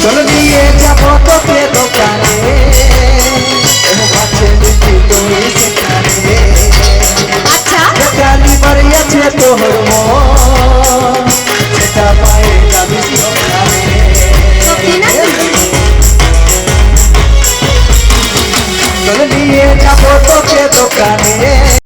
চল নিয়ে যাবো তোকে দোকানে, আছে দেখি তুই সেখানে। আচ্ছা কালি বাড়িয়েছে তোর মন, সেটা পায়ে যাবি দোকানে। চল নিয়ে যাবো তোকে দোকানে।